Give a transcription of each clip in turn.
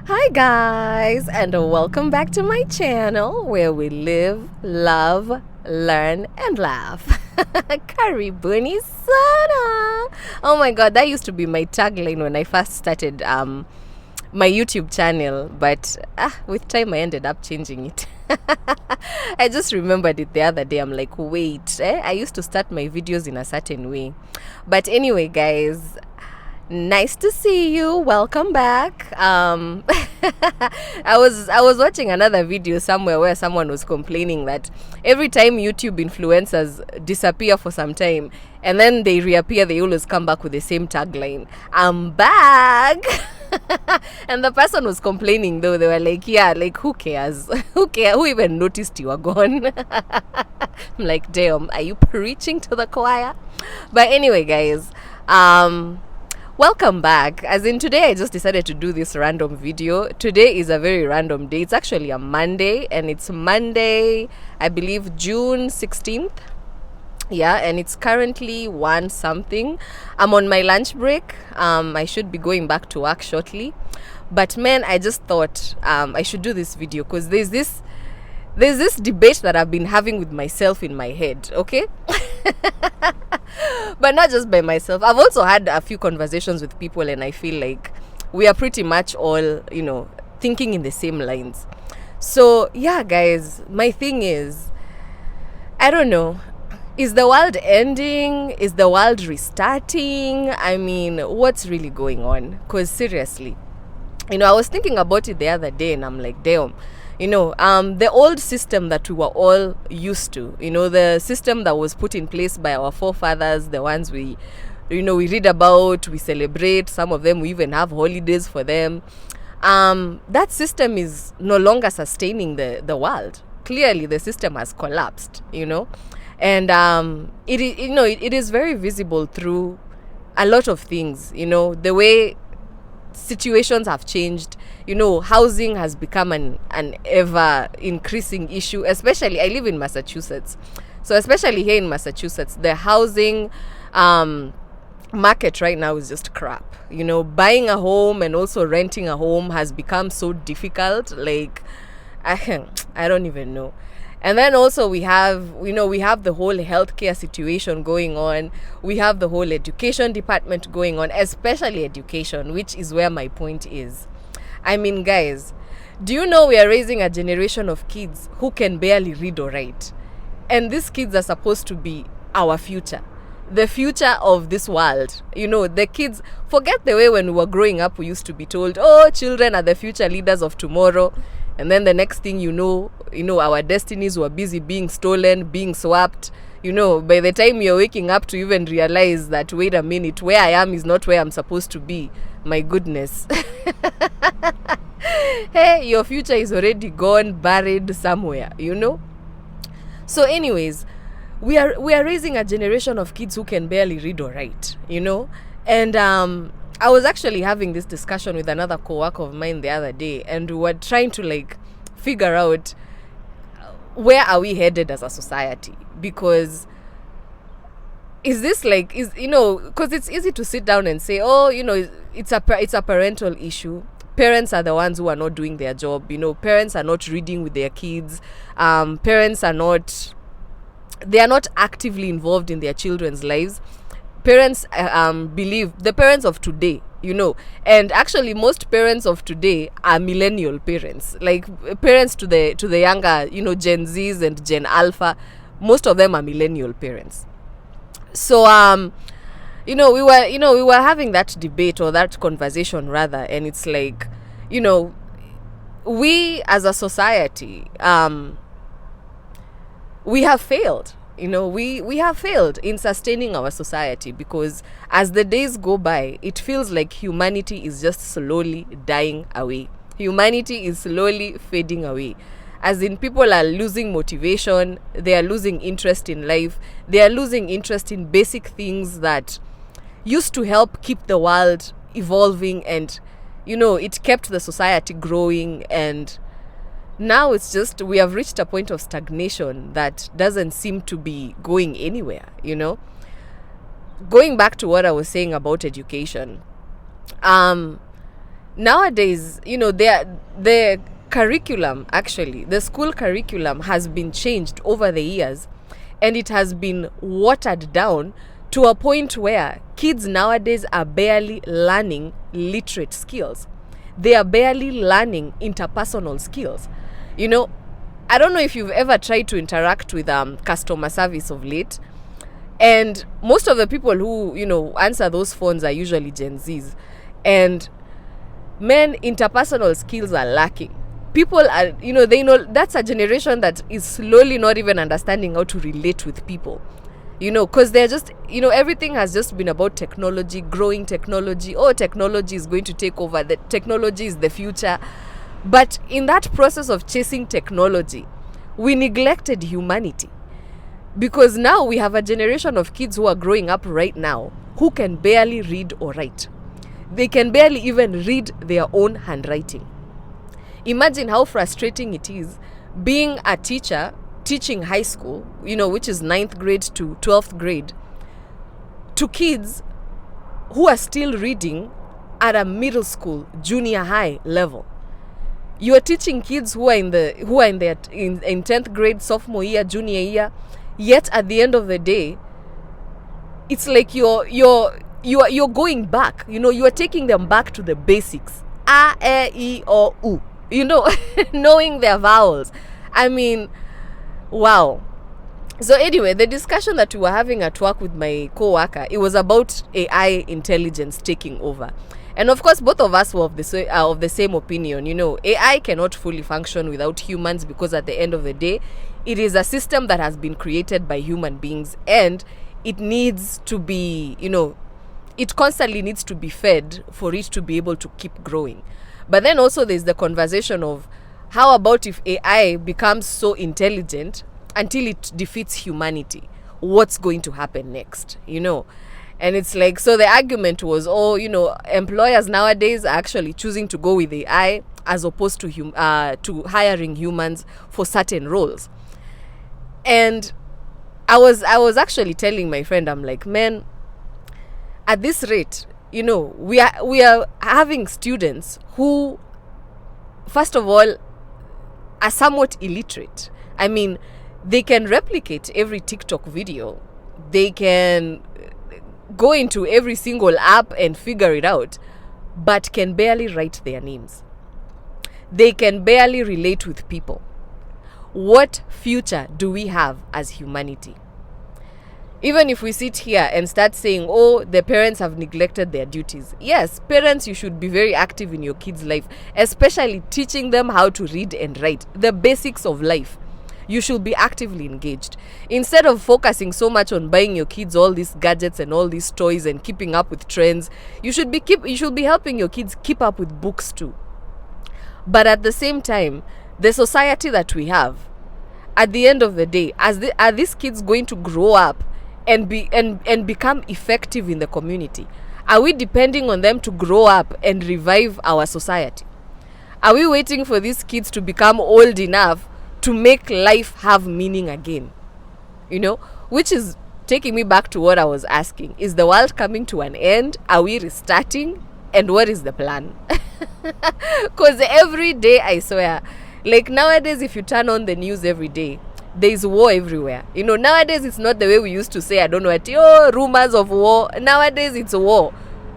Hi guys, and welcome back to my channel where we live, love, learn, and laugh. Karibuni sana. Oh my god, that used to be my tagline when I first started my YouTube channel, but with time I ended up changing it. I just remembered it the other day. I'm like, wait, I used to start my videos in a certain way. But anyway, guys, nice to see you. Welcome back. I was watching another video somewhere where someone was complaining that every time YouTube influencers disappear for some time and then they reappear, they always come back with the same tagline. I'm back. And the person was complaining though. They were like, yeah, like who cares? Who cares? Who even noticed you were gone? I'm like, damn, are you preaching to the choir? But anyway, guys, welcome back. As in, today I just decided to do this random video. Today is a very random day. It's actually a Monday, and it's Monday, I believe, June 16th. Yeah, and it's currently 1 something. I'm on my lunch break. I should be going back to work shortly. But man, I just thought I should do this video because there's this debate that I've been having with myself in my head, okay? But not just by myself. I've also had a few conversations with people, and I feel like we are pretty much all, thinking in the same lines. So, yeah, guys, my thing is, I don't know. Is the world ending? Is the world restarting? I mean, what's really going on? Because seriously, I was thinking about it the other day, and I'm like, damn. The old system that we were all used to, the system that was put in place by our forefathers, the ones we read about, we celebrate, some of them we even have holidays for them. That system is no longer sustaining the world. Clearly, the system has collapsed, and it is very visible through a lot of things, the way situations have changed. Housing has become an ever increasing issue. Especially, I live in Massachusetts, so especially here in Massachusetts, the housing market right now is just crap. Buying a home and also renting a home has become so difficult. Like, I don't even know. And then also we have the whole healthcare situation going on. We have the whole education department going on, especially education, which is where my point is. I mean, guys, do you know we are raising a generation of kids who can barely read or write? And these kids are supposed to be our future, the future of this world. The kids, forget the way when we were growing up, we used to be told, oh, children are the future leaders of tomorrow. And then the next thing our destinies were busy being stolen, being swapped. By the time you're waking up to even realize that, wait a minute, where I am is not where I'm supposed to be. My goodness. Hey, your future is already gone, buried somewhere, So anyways, we are raising a generation of kids who can barely read or write, And I was actually having this discussion with another co-worker of mine the other day, and we were trying to figure out where are we headed as a society, because is this because it's easy to sit down and say, oh, it's a parental issue. Parents are the ones who are not doing their job. Parents are not reading with their kids. Parents are not actively involved in their children's lives. Parents believe, the parents of today, and actually most parents of today are millennial parents, like parents to the younger, Gen Zs and Gen Alpha. Most of them are millennial parents. So we were having that debate, or that conversation rather, and it's like, we as a society, we have failed. We have failed in sustaining our society, because as the days go by, it feels like humanity is just slowly dying away. Humanity is slowly fading away. As in, people are losing motivation, they are losing interest in life, they are losing interest in basic things that used to help keep the world evolving, and, it kept the society growing. And now it's just, we have reached a point of stagnation that doesn't seem to be going anywhere, Going back to what I was saying about education, nowadays, the curriculum, actually, the school curriculum has been changed over the years, and it has been watered down to a point where kids nowadays are barely learning literate skills. They are barely learning interpersonal skills. I don't know if you've ever tried to interact with customer service of late, and most of the people who answer those phones are usually Gen Zs, and men, interpersonal skills are lacking. People are, they know that's a generation that is slowly not even understanding how to relate with people, because they're just, everything has just been about technology, growing technology. Oh, technology is going to take over. The technology is the future. But in that process of chasing technology, we neglected humanity. Because now we have a generation of kids who are growing up right now who can barely read or write. They can barely even read their own handwriting. Imagine how frustrating it is being a teacher teaching high school, which is 9th grade to 12th grade, to kids who are still reading at a middle school, junior high level. You are teaching kids who are in 10th grade, sophomore year, junior year, yet at the end of the day, it's like you're going back. You are taking them back to the basics. A, E, I, O, U. Knowing their vowels. I mean, wow. So anyway, the discussion that we were having at work with my co-worker, it was about AI intelligence taking over. And of course, both of us were of the same opinion. AI cannot fully function without humans, because at the end of the day, it is a system that has been created by human beings, and it needs to be, it constantly needs to be fed for it to be able to keep growing. But then also there's the conversation of, how about if AI becomes so intelligent until it defeats humanity? What's going to happen next? And it's like, so the argument was, employers nowadays are actually choosing to go with AI as opposed to hiring humans for certain roles. And I was actually telling my friend, I'm like, man, at this rate, we are having students who, first of all, are somewhat illiterate. I mean, they can replicate every TikTok video. They can go into every single app and figure it out, but can barely write their names. They can barely relate with people. What future do we have as humanity? Even if we sit here and start saying, oh, the parents have neglected their duties. Yes, parents, you should be very active in your kids' life, especially teaching them how to read and write, the basics of life. You should be actively engaged. Instead of focusing so much on buying your kids all these gadgets and all these toys and keeping up with trends, you should be helping your kids keep up with books too. But at the same time, the society that we have, at the end of the day, are these kids going to grow up and become effective in the community? Are we depending on them to grow up and revive our society? Are we waiting for these kids to become old enough to make life have meaning again? Which is taking me back to what I was asking. Is the world coming to an end? Are we restarting? And what is the plan? Because every day, I swear, like nowadays, if you turn on the news every day, there's war everywhere. Nowadays it's not the way we used to say, I don't know what, rumors of war. Nowadays it's war.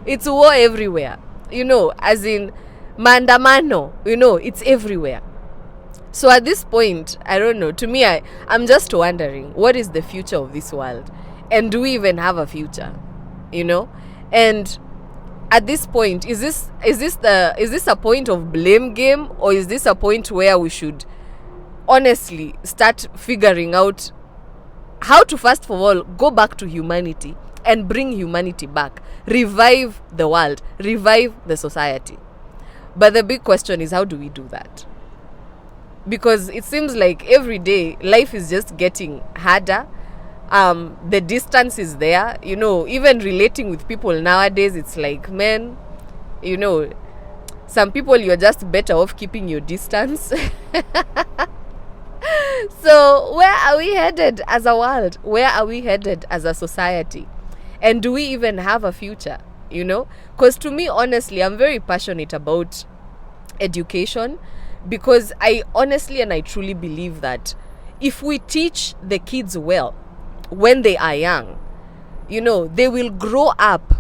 It's war everywhere. As in mandamano, it's everywhere. So at this point, I don't know. To me, I'm just wondering, what is the future of this world? And do we even have a future? And at this point, is this a point of blame game, or is this a point where we should honestly start figuring out how to, first of all, go back to humanity and bring humanity back, revive the world, revive the society? But the big question is, how do we do that? Because it seems like every day life is just getting harder. The distance is there, even relating with people nowadays, it's like, man, some people, you're just better off keeping your distance. So where are we headed as a world? Where are we headed as a society? And do we even have a future? you know? Because to me, honestly, I'm very passionate about education, because I honestly and I truly believe that if we teach the kids well when they are young, you know, they will grow up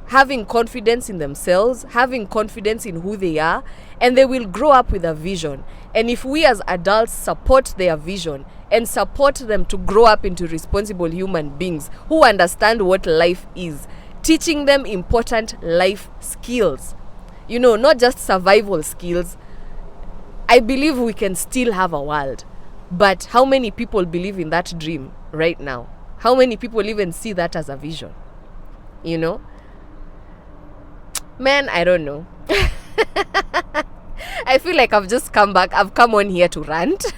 having confidence in themselves, having confidence in who they are, and they will grow up with a vision. And if we as adults support their vision and support them to grow up into responsible human beings who understand what life is, teaching them important life skills, you know, not just survival skills, I believe we can still have a world. But how many people believe in that dream right now? How many people even see that as a vision? You know? Man, I don't know. I feel like I've just come back. I've come on here to rant.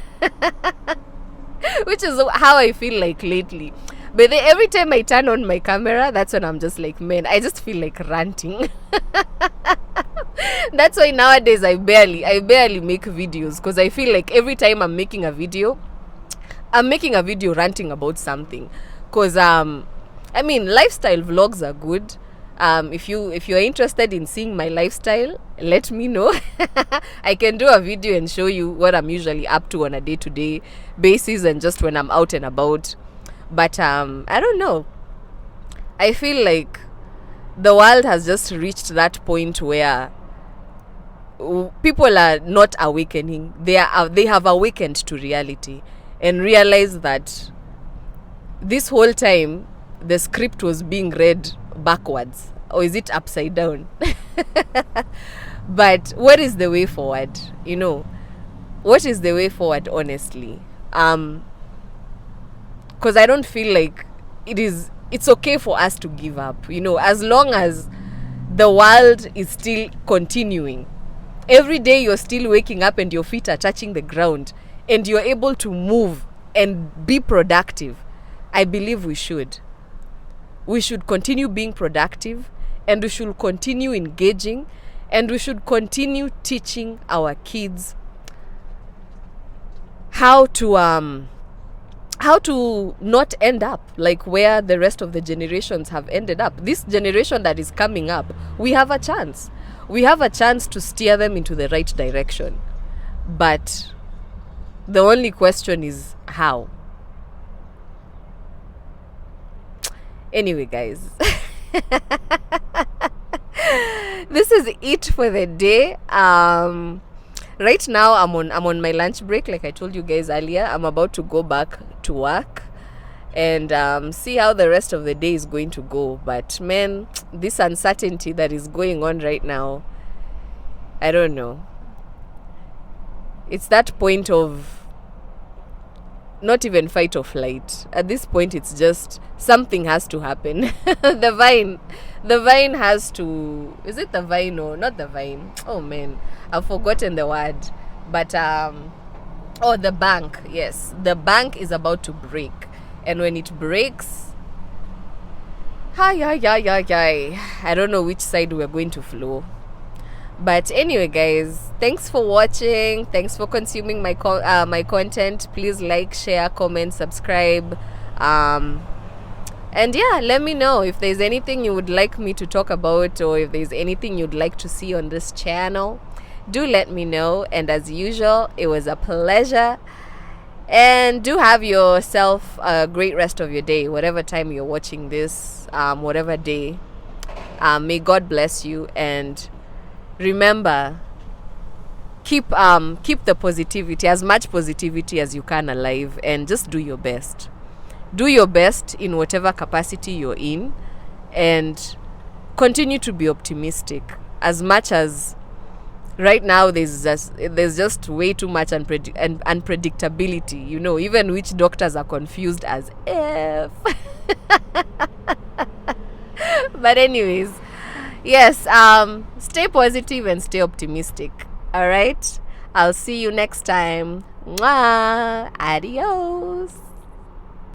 Which is how I feel like lately. But then every time I turn on my camera, that's when I'm just like, man, I just feel like ranting. That's why nowadays I barely make videos, because I feel like every time I'm making a video ranting about something. Because I mean, lifestyle vlogs are good. If you're interested in seeing my lifestyle, let me know. I can do a video and show you what I'm usually up to on a day-to-day basis and just when I'm out and about. But I don't know. I feel like the world has just reached that point where people are not awakening. They have awakened to reality and realized that this whole time the script was being read backwards, or is it upside down? But what is the way forward? You know, what is the way forward, honestly? Because I don't feel like it's okay for us to give up, you know, as long as the world is still continuing. Every day you're still waking up and your feet are touching the ground and you're able to move and be productive. I believe we should continue being productive, and we should continue engaging, and we should continue teaching our kids how to not end up like where the rest of the generations have ended up. This generation that is coming up, we have a chance to steer them into the right direction. But the only question is how. Anyway, guys, this is it for the day. Right now I'm on my lunch break, like I told you guys earlier. I'm about to go back to work and see how the rest of the day is going to go. But man, this uncertainty that is going on right now, I don't know. It's that point of not even fight or flight. At this point, it's just something has to happen. The vine has to. Is it the vine or not the vine? Oh man, I've forgotten the word. But the bank. Yes, the bank is about to break, and when it breaks, I don't know which side we're going to flow. But anyway, guys, thanks for watching. Thanks for consuming my content. Please like, share, comment, subscribe. And yeah, let me know if there's anything you would like me to talk about, or if there's anything you'd like to see on this channel. Do let me know. And as usual, it was a pleasure. And do have yourself a great rest of your day, whatever time you're watching this, whatever day. May God bless you, and remember, keep the positivity, as much positivity as you can alive, and just do your best. Do your best in whatever capacity you're in, and continue to be optimistic. As much as right now there's just way too much unpredictability, you know, even which doctors are confused as if. But anyways, yes, stay positive and stay optimistic. All right, I'll see you next time. Mwah! Adios.